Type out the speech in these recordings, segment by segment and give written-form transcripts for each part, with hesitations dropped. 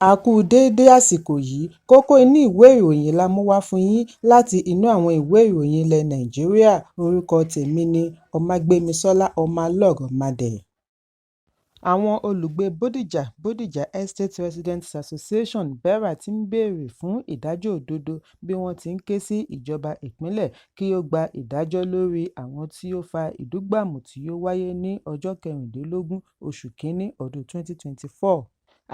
A kú déédé àsìkò yìí, kókó inú ìwé ìròyìn la mú wá fún yín láti inú àwọn ìwé ìròyìn ilẹ̀ Nàìjíríà. Orúkọ tèmi ni Ọmágbémisọ́lá Ọmọlọ́rọ̀mádẹ. Àwọn olùgbé Bódìjà Estate Residents Association (BERA) ti ń béèrè fún ìdájọ́ òdodo bí wọ́n ti ń ké sí ìjọba ìpínlẹ̀ kí ó gba ìdájọ́ lórí àwọn tí ó fa ìdúgbàmù tí ó wáyé ní ọjọ́ 16 oṣù Kínní ọdún 2024.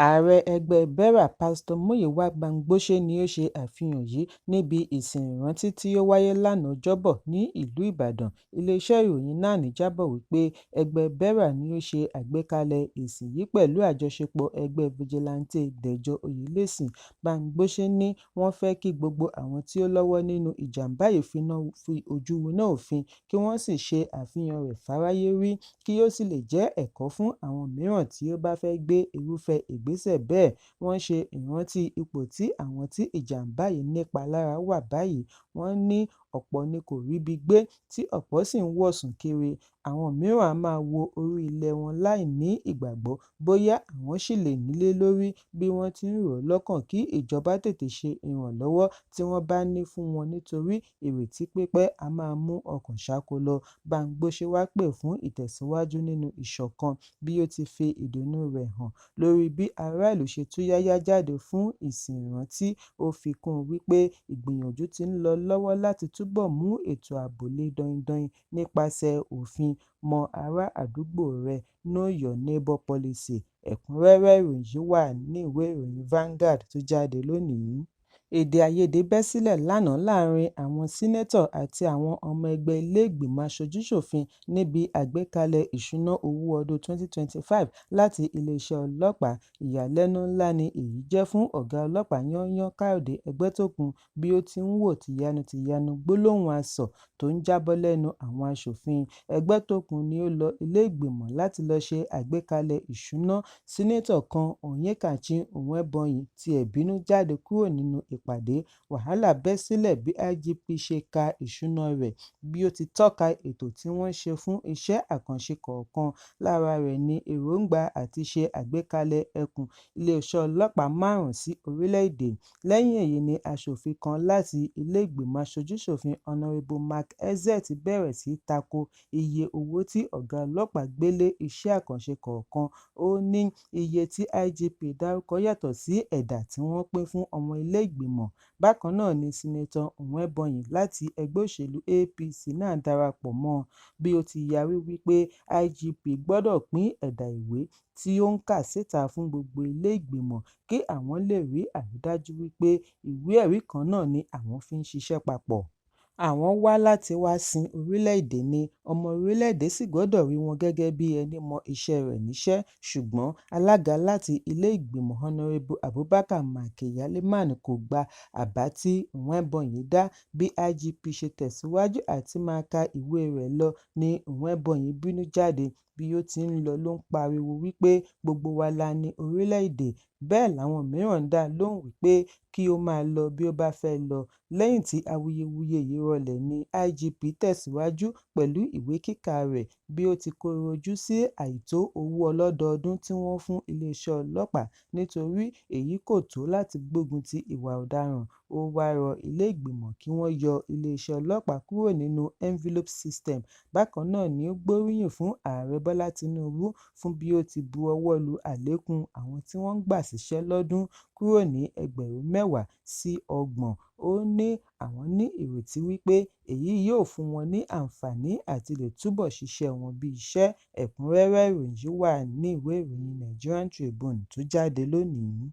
Ààrẹ ẹgbẹ́ BERA Pásítọ̀ Múyìwá Gbàngbòṣe ni ó ṣe àfihàn yìí níbi ìsìn ìrántí tí ó wáyé lánàá Ọjọ́bọ̀ ní ìlú Ìbàdàn. Iléeṣẹ́ ìròyìn náà ní jábọ̀ wípé ẹgbẹ́ BERA ni ó ṣe àgbékalẹ̀ ìsìn yìí pẹ̀lú àjọṣepọ̀ ẹgbẹ́ Fìjìláńtè Dẹ̀jọ́ Oyèlẹ́sìn. Gbàngbòṣe ní wọ́n fẹ́ kí gbogbo àwọn tí ó lọ́wọ́ nínú ìjàmbá yìí fi ojú winá òfin kí wọ́n sì ṣe àfihàn rẹ̀ fáráyé rí kí ó sì lè jẹ́ ẹ̀kọ́ fún àwọn mìíràn tí ó bá fẹ́ gbé irúfẹ́ ìgbésẹ̀ bẹ́ẹ̀. Wọ́n ṣe ìrántí ipò tí àwọn tí ìjàmbá yìí nípa lára wà báyìí. Wọ́n ní ọ̀pọ̀ ni kò ríbi gbé tí ọ̀pọ̀ sì ń wọ̀sùn kiri. Àwọn mìíràn a máa wo orí ilẹ̀ wọn láì ní ìgbàgbọ́ bóyá àwọn ṣì lè nílé lórí bí wọ́n ti ń rò ó lọ́kàn kí ìjọba tètè ṣe ìrànlọ́wọ́ tí wọ́n bá ní fún wọn nítorí ìrètí pípẹ́ a máa mú ọkàn ṣáko lọ. Gbàngbòṣe wá pè fún ìtẹ̀síwájú nínú ìṣọ̀kan bí ó ti fi ìdùnnú rẹ̀ hàn lórí bí aráàlú ṣe túyáyá jáde fún ìsìn ìrántí. Ó fi kún un wípé ìgbìyànjú ti ń lọ lọ́wọ́ láti túbọ̀ mú ètò ààbò le daindain nípasẹ̀ òfin mọ ará àdúgbò rẹ Know Your Neighbor Policy. Ẹ̀kúnrẹ́rẹ́ ìròyìn yìí wà ní ìwé ìròyìn Vanguard tó jáde lónìí. Èdè àìyedè bẹ́ sílẹ̀ lánàá láàrin àwọn sínétọ̀ àti àwọn ọmọ ẹgbẹ́ ilé-ìgbìmọ̀ aṣojú-ṣòfin níbi àgbékalẹ̀ ìṣúná owó ọdún 2025 láti iléeṣẹ́ ọlọ́pàá. Ìyàlẹ́nu ńlá ni èyí jẹ́ fún ọ̀gá ọlọ́pàá yányán Káyọ̀dé Ẹgbẹ́tókun bí ó ti ń wò tìyanu gbólóhùn asọ̀ tó ń jábọ́ lẹ́nu àwọn aṣòfin. Ẹgbẹ́tókun ni ó lọ ilé-ìgbìmọ̀ láti lọ ṣe àgbékalẹ̀ ìṣúná. Sínétọ̀ kan Onyekachi Onwebonyin tiẹ̀ bínú jáde kúrò nínú ìpàdé. Wàhálà bẹ́ sílẹ̀ bí IGP ṣe ka ìṣúná rẹ̀ bí ó ti tọ́ka ètò tí wọ́n ṣe fún iṣẹ́ àkànṣe kọ̀ọ̀kan. Lára rẹ̀ ni èròǹgbà àti ṣe àgbékalẹ̀ ẹkùn iléeṣẹ́ ọlọ́pàá 5 sí orílẹ̀-èdè. Lẹ́yìn èyí ni aṣòfin kan láti ilé-ìgbìmọ̀ aṣojú-ṣòfin Honorable Mark Ezzet bẹ̀rẹ̀ sí tako iye owó tí ọ̀gá ọlọ́pàá gbé lé iṣẹ́ àkànṣe kọ̀ọ̀kan. Ó ní iye tí IGP dárúkọ yàtọ̀ sí ẹ̀dà tí wọ́n pín fún ọmọ ilé-ìgbìmọ̀. Bákan náà ni Sínátọ̀ Onwebonyin láti ẹgbẹ́ òṣèlú APC náà darapọ̀ mọ́ bí ó ti yarí wípé IGP gbọ́dọ̀ pín ẹ̀dà ìwé tí ó ń kà síta fún gbogbo ilé-ìgbìmọ̀ kí àwọn lè rí àrídájú wípé ìwé-ẹ̀rí kan náà ni àwọn fi ń ṣiṣẹ́ papọ̀. Àwọn wá láti wá sin orílẹ̀-èdè ni, ọmọ orílẹ̀-èdè sì gbọ́dọ̀ rí wọn gẹ́gẹ́ bí ẹni mọ iṣẹ́ rẹ̀ níṣẹ́. Ṣùgbọ́n alága láti ilé-ìgbìmọ̀ Honorable Abubakar Malki-Yaleman kò gba àbá tí Onwebonyin dá. Bí IGP ṣe tẹ̀síwájú àti máa ka ìwé rẹ̀ lọ ni Onwebonyin bínú jáde. Bí ó ti ń lọ ló ń pariwo wípé gbogbo wa la ní orílẹ̀-èdè. Bẹ́ẹ̀ làwọn mìíràn dá lóhùn wípé kí ó máa lọ bí ó bá fẹ́ lọ. Lẹ́yìn tí awuyewuye yìí rọlẹ̀ ni IGP tẹ̀síwájú pẹ̀lú ìwé kíkà rẹ̀ bí ó ti kọ̀rọ̀ ojú sí àìtó owó ọlọ́dọọdún tí wọ́n fún iléeṣẹ́ ọlọ́pàá nítorí èyí kò tó láti gbógun ti ìwà ọ̀daràn. Ó wá rọ ilé-ìgbìmọ̀ kí wọ́n yọ iléeṣẹ́ ọlọ́pàá kúrò nínú envelope system. Bákan náà ni ó gbóríyìn fún Ààrẹ Bọ́lá Tinubu fún bí ó ti bu ọwọ́ lu àlékún àwọn tí wọ́n ń gbà síṣẹ́ lọ́dún kúrò ní 10,000 sí 30. Ó ní àwọn ní ìrètí wípé èyí yóò fún wọn ní àǹfààní àti lè túbọ̀ ṣiṣẹ́ wọn bí iṣẹ́. Ẹ̀kúnrẹ́rẹ́ ìròyìn yìí wà ní ìwé ìròyìn Nigerian Tribune tó jáde lónìí.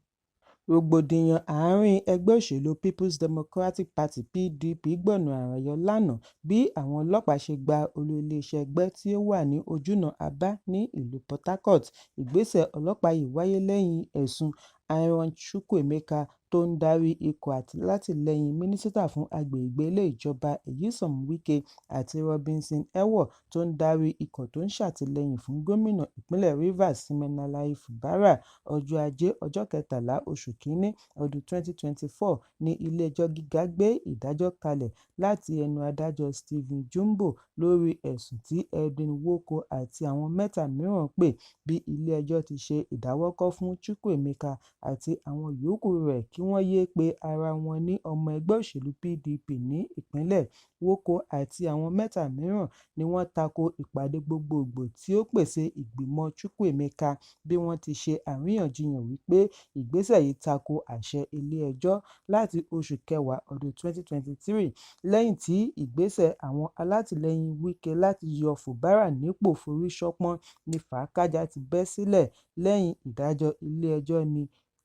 Rògbòdìyàn àárín ẹgbẹ́ òṣèlú People's Democratic Party (PDP) gbọ̀nà àrà yọ lánàá bí àwọn ọlọ́pàá ṣe gba olú iléeṣẹ́ ẹgbẹ́ tí ó wà ní ojúnà Aba ní ìlú Port Harcourt. Ìgbésẹ̀ ọlọ́pàá yìí wáyé lẹ́yìn ẹ̀sùn Aaron Chukwuemeka tó tó ń darí ikọ̀ alátìlẹyìn mínísítà fún agbègbè ilé ìjọba Nyesom Wike àti Robinson Ewon tó ń darí ikọ̀ tó ń ṣàtìlẹ́yìn fún gómìnà ìpínlẹ̀ Rivers Siminalayi Fubara. Ọjọ́ Ajé, ọjọ́ 13 oṣù Kínní ọdún 2024 ní ilé-ẹjọ́ gíga gbé ìdájọ́ kalẹ̀ láti ẹnu adájọ́ Stephen Jumbo lórí ẹ̀sùn tí Edwin Nwoko àti àwọn mẹ́ta mìíràn pè bí ilé-ẹjọ́ ti ṣe ìdáwọ́kọ̀ fún Chukwuemeka àti àwọn yòókù rẹ̀ kí wọ́n yéé pe ara wọn ní ọmọ ẹgbẹ́ òṣèlú PDP ní ìpínlẹ̀. Nwoko àti àwọn mẹ́ta mìíràn ni wọ́n tako ìpàdé gbogbogbò tí ó pèsè ìgbìmọ̀ Chukwuemeka bí wọ́n ti ṣe àríyànjiyàn wípé ìgbésẹ̀ yìí tako àṣẹ ilé-ẹjọ́ láti oṣù kẹwàá ọdún 2023 lẹ́yìn tí ìgbésẹ̀ àwọn alátìlẹyìn Wike láti yọ Fubara nípò forí ṣánpọ́n ní fàákájà ti bẹ́ sílẹ̀ lẹ́yìn ìdájọ́ ilé-ẹjọ́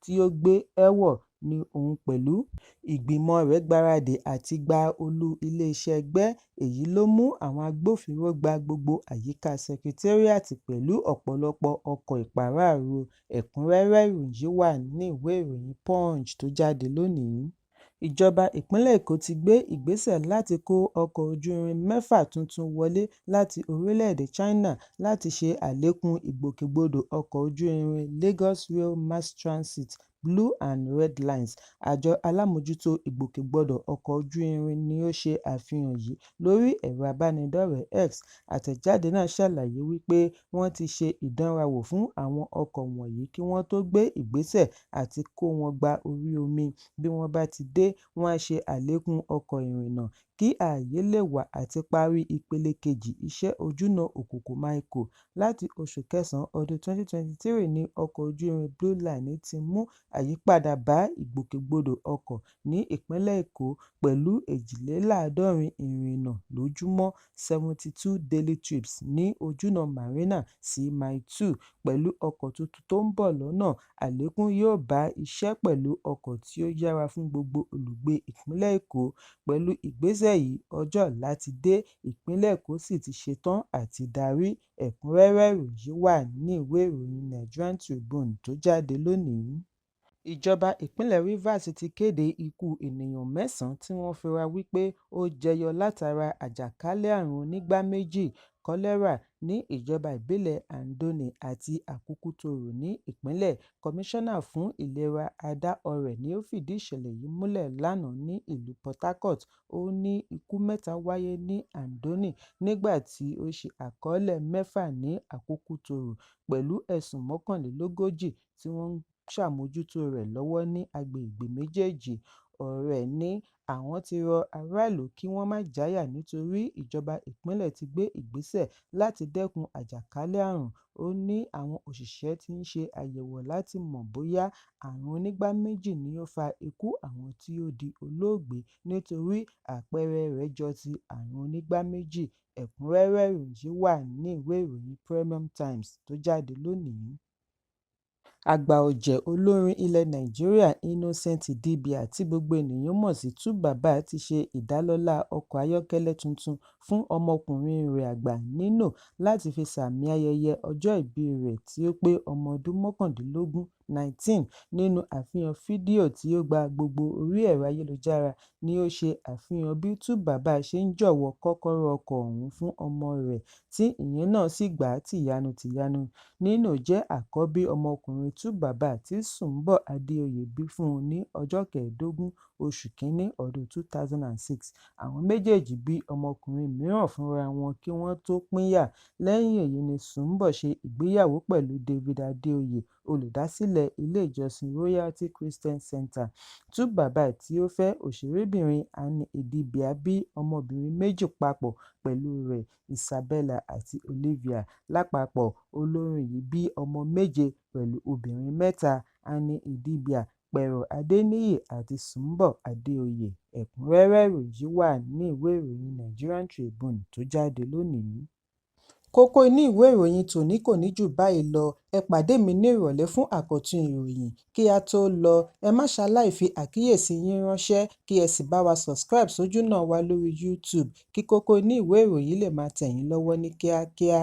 tí ó gbé Ewon ní òun pẹ̀lú ìgbìmọ̀ rẹ̀ gbáradì àti gba olú iléeṣẹ́ ẹgbẹ́. Èyí ló mú àwọn agbófinró gba gbogbo àyíká sẹkritéríátì pẹ̀lú ọ̀pọ̀lọpọ̀ ọkọ̀ ìpàráàro. Ẹ̀kúnrẹ́rẹ́ ìròyìn yìí wà ní ìwé ìròyìn Punch tó jáde lónìí. Ìjọba ìpínlẹ̀ Èkó ti gbé ìgbésẹ̀ láti kó ọkọ̀ ojú-irin 6 tuntun wọlé láti orílẹ̀-èdè China láti ṣe àlékún ìgbòkègbodò ọkọ̀ ojú-irin Lagos Rail Mass Transit Blue and Red Lines. Àjọ alámòjútó ìgbòkègbodò ọkọ̀ ojú-irin ni ó ṣe àfihàn yìí lórí ẹ̀rọ abánidọ́rẹ̀ẹ́ X. Àtẹ̀jáde náà ṣàlàyé wípé wọ́n ti ṣe ìdánrawò fún àwọn ọkọ̀ wọ̀nyí kí wọ́n tó gbé ìgbésẹ̀ àti kó wọn gba orí omi. Bí wọ́n bá ti dé, wọ́n á ṣe àlékún ọkọ̀ ìrìnnà kí ààyè lè wà àti parí ìpele kejì iṣẹ́ ojúnà Òkòkò-Maíkò. Láti oṣù kẹsàn-án ọdún 2023 ni ọkọ̀ ojú-irin Blue Line ti mú àyípadà bá ìgbòkègbodò ọkọ̀ ní ìpínlẹ̀ Èkó pẹ̀lú 72 ìrìnnà lójúmọ́ 72 daily trips ní ojúnà Marina sí Mile 2. Pẹ̀lú ọkọ̀ tuntun tó ń bọ̀ lọ́nà, àlékún yóò bá iṣẹ́ pẹ̀lú ọkọ̀ tí ó yára fún gbogbo olùgbé ìpínlẹ̀ Èkó. Pẹ̀lú ìgbésẹ̀ yìí, ọjọ́ ọ̀la ti dé, ìpínlẹ̀ Èkó sì ti ṣetán àti darí. Ẹ̀kúnrẹ́rẹ́ ìròyìn yìí wà ní ìwé ìròyìn Nigerian Tribune tó jáde lónìí. Ìjọba ìpínlẹ̀ Rivers ti kéde ikú ènìyàn 9 tí wọ́n fura wípé ó jẹyọ látara àjàkálẹ̀ àrùn onígbá méjì kọ́lẹ́rà ní ìjọba ìbílẹ̀ Andoni àti Àkúkú-Toro ní ìpínlẹ̀. Kọmíṣánná fún ìlera Ada Ọ̀rẹ̀ ni ó fìdí ìṣẹ̀lẹ̀ yìí múlẹ̀ lánàá ní ìlú Port Harcourt. Ó ní ikú 3 wáyé ní Andoni nígbà tí ó ṣe àkọọ́lẹ̀ 6 ní Àkúkú-Toro pẹ̀lú ẹ̀sùn 41 tí wọ́n ń ṣàmójútó rẹ̀ lọ́wọ́ ní agbègbè méjèèjì. Ọ̀rẹ́ ní àwọn ti rọ aráàlú kí wọ́n má jáyà nítorí ìjọba ìpínlẹ̀ ti gbé ìgbésẹ̀ láti dẹ́kun àjàkálẹ̀ àrùn. Ó ní àwọn òṣìṣẹ́ ti ń ṣe àyẹ̀wò láti mọ̀ bóyá àrùn onígbá méjì ni ó fa ikú àwọn tí ó di olóògbé nítorí àpẹẹrẹ rẹ̀ jọ ti àrùn onígbá méjì. Ẹ̀kúnrẹ́rẹ́ ìròyìn yìí wà ní ìwé ìròyìn Premium Times tó jáde lónìí. Àgbà ọ̀jẹ̀ olórin ilẹ̀ Nàìjíríà Innocent Idibia tí gbogbo ènìyàn mọ̀ sí 2Baba ti ṣe ìdálọ́lá ọkọ̀ ayọ́kẹ́lẹ́ tuntun fún ọmọkùnrin rẹ̀ àgbà Nino láti fi sààmì ayẹyẹ ọjọ́ ìbí rẹ̀ tí ó pé ọmọ ọdún 19. Nínú àfihàn fídíò tí ó gba gbogbo orí ẹ̀rọ ayélujára ni ó ṣe àfihàn bí 2Baba ṣe ń jọ̀wọ́ kọ́kọ́rọ́ ọkọ̀ ọ̀hún fún ọmọ rẹ̀ tí ìyẹn náà sì gbà á tìyanu-tìyanu. Nino jẹ́ àkọ́bí ọmọkùnrin 2Baba tí Sùnḿbọ̀ Adéoyè bí fún un ní ọjọ́ 15 oṣù Kínní ọdún 2006. Àwọn méjèèjì bí ọmọkùnrin mìíràn fúnra wọn kí wọ́n tó pínyà. Lẹ́yìn èyí ni Sùnḿbọ̀ ṣe ìgbéyàwó pẹ̀lú David Adéoyè, olùdásílẹ̀ ilé ìjọsìn Royalty Christian Center. 2Baba tí ó fẹ́ òṣèrébìnrin Annie Idibia bí ọmọbìnrin 2 papọ̀ pẹ̀lú rẹ̀, Isabella àti Olivia. Lápapọ̀, olórin yìí bí ọmọ 7 pẹ̀lú obìnrin 3, Annie Idibia, Pero Adeniyi àti Sùnḿbọ̀ Adéoyè. Ẹ̀kúnrẹ́rẹ́ ìròyìn yìí wà ní ìwé ìròyìn Nigerian Tribune tó jáde lónìí. Kókó inú ìwé ìròyìn tòní kò ní jù báyìí lọ. Ẹ pàdé mi ní ìrọ̀lẹ́ fún àkọ́tún ìròyìn. Kí a tó lọ, ẹ má ṣaláì fi àkíyèsí yín ránṣẹ́ kí ẹ sì bá wa subscribe sójúnà wa lórí YouTube kí kókó inú ìwé ìròyìn lè máa tẹ̀ yín lọ́wọ́ ní kíákíá.